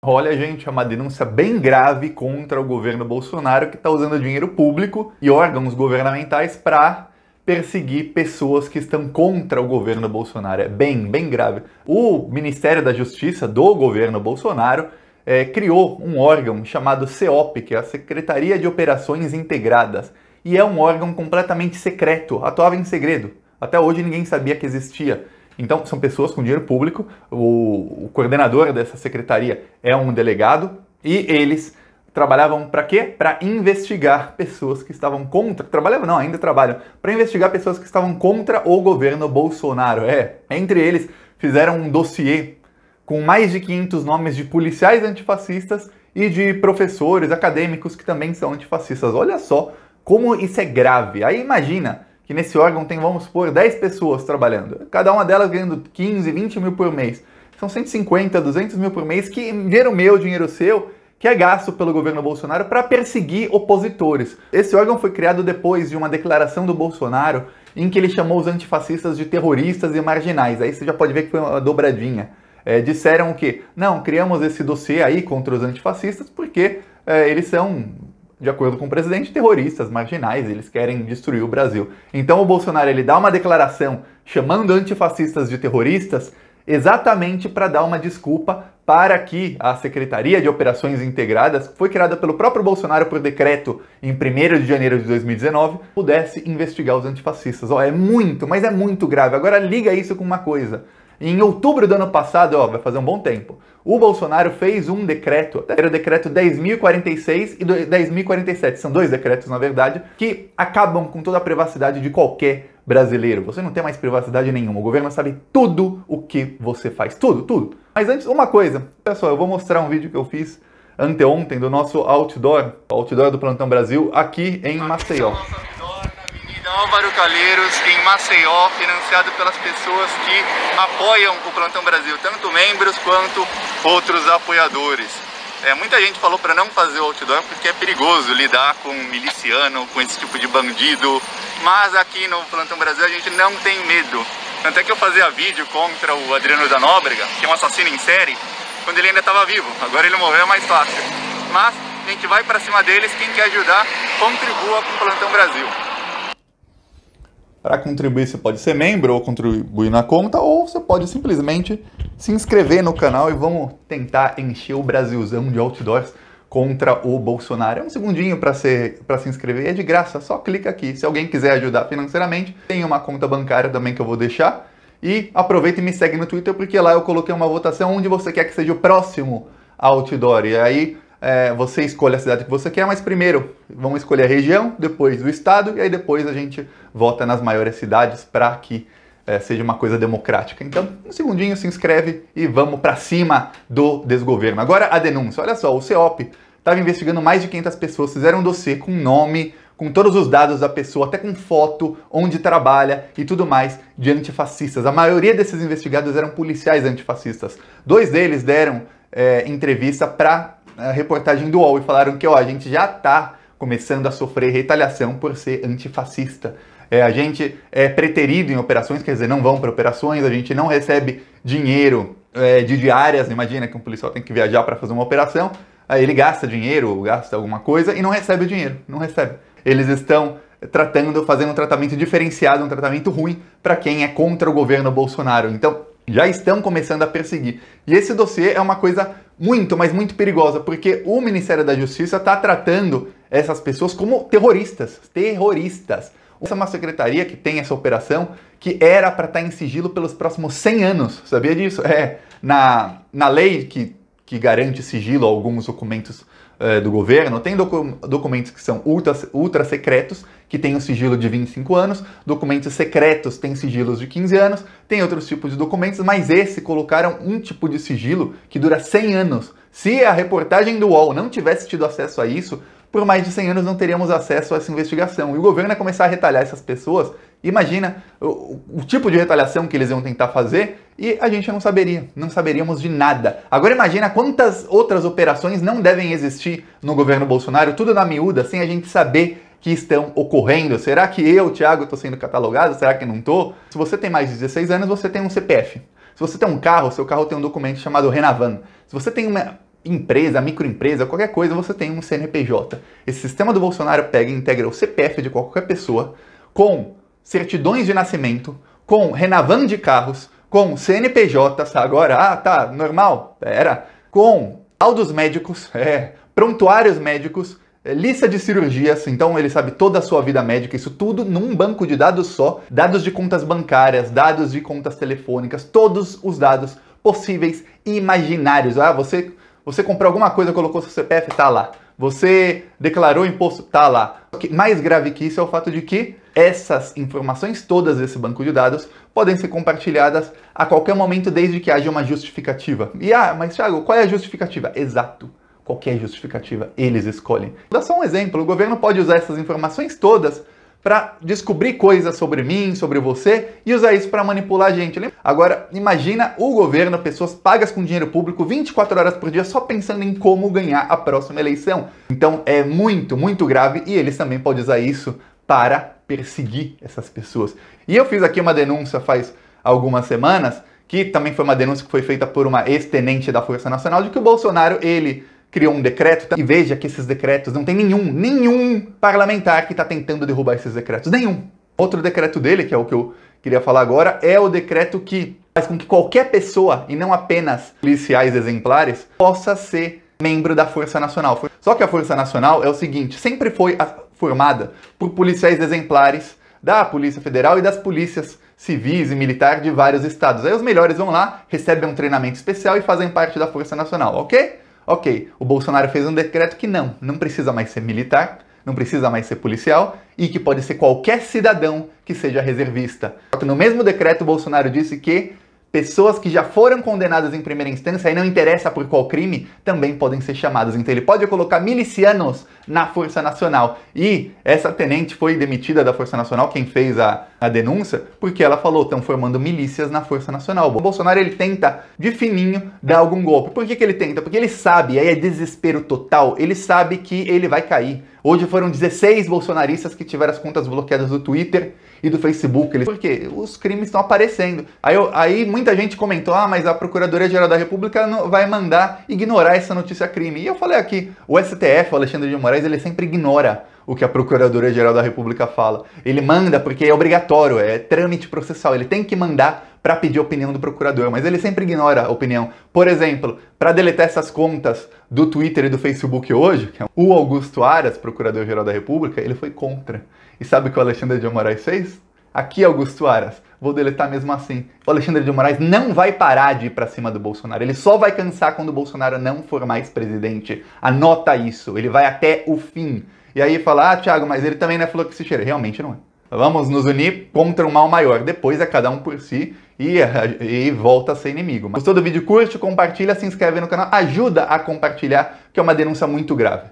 Olha, gente, é uma denúncia bem grave contra o governo Bolsonaro que está usando dinheiro público e órgãos governamentais para perseguir pessoas que estão contra o governo Bolsonaro. É bem grave. O Ministério da Justiça do governo Bolsonaro criou um órgão chamado CEOP, que é a Secretaria de Operações Integradas, e é um órgão completamente secreto, atuava em segredo. Até hoje ninguém sabia que existia. Então, são pessoas com dinheiro público, o coordenador dessa secretaria é um delegado, e eles trabalhavam para quê? Para investigar pessoas que estavam contra... Trabalhavam? Não, ainda trabalham. Para investigar pessoas que estavam contra o governo Bolsonaro. Entre eles, fizeram um dossiê com mais de 500 nomes de policiais antifascistas e de professores acadêmicos que também são antifascistas. Olha só como isso é grave. Aí imagina que nesse órgão tem, vamos supor, 10 pessoas trabalhando, cada uma delas ganhando 15, 20 mil por mês. São 150, 200 mil por mês, que dinheiro meu, dinheiro seu, que é gasto pelo governo Bolsonaro para perseguir opositores. Esse órgão foi criado depois de uma declaração do Bolsonaro em que ele chamou os antifascistas de terroristas e marginais. Aí você já pode ver que foi uma dobradinha. Disseram que, não, criamos esse dossiê aí contra os antifascistas porque eles são, de acordo com o presidente, terroristas, marginais, eles querem destruir o Brasil. Então o Bolsonaro ele dá uma declaração chamando antifascistas de terroristas exatamente para dar uma desculpa para que a Secretaria de Operações Integradas, que foi criada pelo próprio Bolsonaro por decreto em 1º de janeiro de 2019, pudesse investigar os antifascistas. É muito, mas é muito grave. Agora liga isso com uma coisa. Em outubro do ano passado, vai fazer um bom tempo, o Bolsonaro fez um decreto, era o decreto 10.046 e 10.047, são dois decretos, na verdade, que acabam com toda a privacidade de qualquer brasileiro. Você não tem mais privacidade nenhuma, o governo sabe tudo o que você faz, tudo. Mas antes, uma coisa, pessoal, eu vou mostrar um vídeo que eu fiz anteontem do nosso outdoor do Plantão Brasil, aqui em Maceió. Álvaro Calheiros, em Maceió, financiado pelas pessoas que apoiam o Plantão Brasil, tanto membros quanto outros apoiadores. Muita gente falou para não fazer o outdoor porque é perigoso lidar com miliciano, com esse tipo de bandido, mas aqui no Plantão Brasil a gente não tem medo. Tanto é que eu fazia vídeo contra o Adriano da Nóbrega, que é um assassino em série, quando ele ainda estava vivo. Agora ele morreu, é mais fácil. Mas a gente vai para cima deles, quem quer ajudar, contribua com o Plantão Brasil. Para contribuir, você pode ser membro ou contribuir na conta, ou você pode simplesmente se inscrever no canal e vamos tentar encher o Brasilzão de outdoors contra o Bolsonaro. É um segundinho para se inscrever, é de graça, só clica aqui. Se alguém quiser ajudar financeiramente, tem uma conta bancária também que eu vou deixar. E aproveita e me segue no Twitter, porque lá eu coloquei uma votação onde você quer que seja o próximo outdoor. E aí você escolhe a cidade que você quer, mas primeiro vamos escolher a região, depois o estado, e aí depois a gente vota nas maiores cidades para que seja uma coisa democrática. Então, um segundinho, se inscreve e vamos para cima do desgoverno. Agora a denúncia. Olha só, o CEOP estava investigando mais de 500 pessoas, fizeram um dossiê com nome, com todos os dados da pessoa, até com foto, onde trabalha e tudo mais, de antifascistas. A maioria desses investigados eram policiais antifascistas. 2 deles deram entrevista para a reportagem do UOL e falaram que a gente já está começando a sofrer retaliação por ser antifascista. A gente é preterido em operações, quer dizer, não vão para operações, a gente não recebe dinheiro de diárias. Imagina que um policial tem que viajar para fazer uma operação, aí ele gasta dinheiro, gasta alguma coisa e não recebe o dinheiro, não recebe. Eles estão fazendo um tratamento diferenciado, um tratamento ruim para quem é contra o governo Bolsonaro. Então, já estão começando a perseguir. E esse dossiê é uma coisa muito, mas muito perigosa, porque o Ministério da Justiça está tratando essas pessoas como terroristas. Essa é uma secretaria que tem essa operação que era para estar em sigilo pelos próximos 100 anos. Sabia disso? Na lei que garante sigilo a alguns documentos do governo, tem documentos que são ultra secretos, que têm o sigilo de 25 anos, documentos secretos têm sigilos de 15 anos, tem outros tipos de documentos, mas esse colocaram um tipo de sigilo que dura 100 anos. Se a reportagem do UOL não tivesse tido acesso a isso, por mais de 100 anos não teríamos acesso a essa investigação. E o governo ia começar a retalhar essas pessoas. Imagina o tipo de retaliação que eles iam tentar fazer e a gente não saberíamos de nada. Agora imagina quantas outras operações não devem existir no governo Bolsonaro, tudo na miúda, sem a gente saber que estão ocorrendo. Será que eu, Thiago, estou sendo catalogado? Será que não estou? Se você tem mais de 16 anos, você tem um CPF. Se você tem um carro, seu carro tem um documento chamado Renavan. Se você tem empresa, microempresa, qualquer coisa, você tem um CNPJ. Esse sistema do Bolsonaro pega e integra o CPF de qualquer pessoa com certidões de nascimento, com Renavan de carros, com CNPJ, agora, tá, normal, com laudos médicos, prontuários médicos, lista de cirurgias, então ele sabe toda a sua vida médica, isso tudo num banco de dados só, dados de contas bancárias, dados de contas telefônicas, todos os dados possíveis e imaginários. Você comprou alguma coisa, colocou seu CPF, tá lá. Você declarou imposto, tá lá. O que mais grave que isso é o fato de que essas informações todas desse banco de dados podem ser compartilhadas a qualquer momento desde que haja uma justificativa. Mas Thiago, qual é a justificativa? Exato. Qualquer justificativa, eles escolhem. Vou dar só um exemplo. O governo pode usar essas informações todas para descobrir coisas sobre mim, sobre você, e usar isso para manipular a gente. Agora, imagina o governo, pessoas pagas com dinheiro público 24 horas por dia só pensando em como ganhar a próxima eleição. Então é muito, muito grave e eles também podem usar isso para perseguir essas pessoas. E eu fiz aqui uma denúncia faz algumas semanas, que também foi uma denúncia que foi feita por uma ex-tenente da Força Nacional, de que o Bolsonaro, ele criou um decreto, e veja que esses decretos não tem nenhum parlamentar que está tentando derrubar esses decretos, nenhum. Outro decreto dele, que é o que eu queria falar agora, é o decreto que faz com que qualquer pessoa, e não apenas policiais exemplares, possa ser membro da Força Nacional. Só que a Força Nacional é o seguinte, sempre foi formada por policiais exemplares da Polícia Federal e das polícias civis e militar de vários estados. Aí os melhores vão lá, recebem um treinamento especial e fazem parte da Força Nacional, ok? Ok, o Bolsonaro fez um decreto que não precisa mais ser militar, não precisa mais ser policial e que pode ser qualquer cidadão que seja reservista. Só que no mesmo decreto o Bolsonaro disse que pessoas que já foram condenadas em primeira instância, e não interessa por qual crime, também podem ser chamadas. Então ele pode colocar milicianos na Força Nacional. E essa tenente foi demitida da Força Nacional, quem fez a denúncia, porque ela falou, estão formando milícias na Força Nacional. O Bolsonaro, ele tenta, de fininho, dar algum golpe. Por que ele tenta? Porque ele sabe, aí é desespero total, ele sabe que ele vai cair. Hoje foram 16 bolsonaristas que tiveram as contas bloqueadas do Twitter e do Facebook. Porque os crimes estão aparecendo. Aí muita gente comentou, mas a Procuradoria-Geral da República vai mandar ignorar essa notícia crime. E eu falei aqui, o STF, o Alexandre de Moraes, ele sempre ignora o que a Procuradoria-Geral da República fala. Ele manda porque é obrigatório, é trâmite processal, ele tem que mandar para pedir a opinião do procurador, mas ele sempre ignora a opinião. Por exemplo, para deletar essas contas do Twitter e do Facebook hoje, que é o Augusto Aras, Procurador-Geral da República, ele foi contra. E sabe o que o Alexandre de Moraes fez? Aqui, Augusto Aras, vou deletar mesmo assim. O Alexandre de Moraes não vai parar de ir para cima do Bolsonaro. Ele só vai cansar quando o Bolsonaro não for mais presidente. Anota isso, ele vai até o fim. E aí fala, Thiago, mas ele também não é flor que se cheira. Realmente não é. Vamos nos unir contra um mal maior. Depois é cada um por si e volta a ser inimigo. Gostou do vídeo? Curte, compartilha, se inscreve no canal. Ajuda a compartilhar, que é uma denúncia muito grave.